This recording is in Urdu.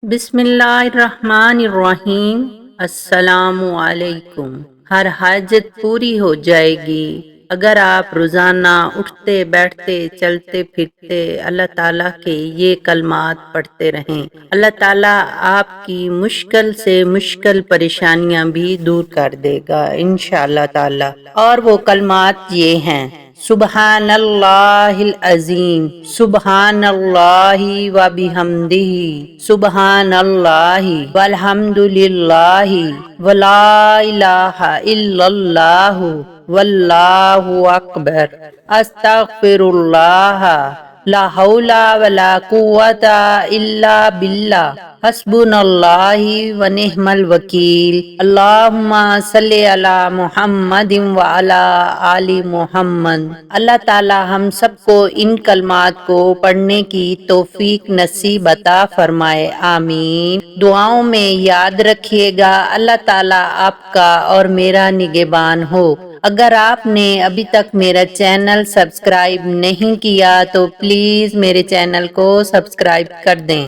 بسم اللہ الرحمن الرحیم۔ السلام علیکم۔ ہر حاجت پوری ہو جائے گی اگر آپ روزانہ اٹھتے بیٹھتے چلتے پھرتے اللہ تعالیٰ کے یہ کلمات پڑھتے رہیں۔ اللہ تعالیٰ آپ کی مشکل سے مشکل پریشانیاں بھی دور کر دے گا انشاءاللہ تعالیٰ۔ اور وہ کلمات یہ ہیں: سبحان اللہ العظیم، سبحان اللہ و بحمدہ، سبحان اللہ والحمد للہ ولا الہ الا اللہ واللہ اکبر، استغفر اللہ، لا حول ولا قوۃ الا باللہ، حسبنا اللہ ونعم الوکیل، اللہم صلی علی محمد وعلی آل محمد۔ اللہ تعالی ہم سب کو ان کلمات کو پڑھنے کی توفیق نصیب عطا فرمائے، آمین۔ دعاؤں میں یاد رکھیے گا، اللہ تعالی آپ کا اور میرا نگہبان ہو۔ اگر آپ نے ابھی تک میرا چینل سبسکرائب نہیں کیا تو پلیز میرے چینل کو سبسکرائب کر دیں۔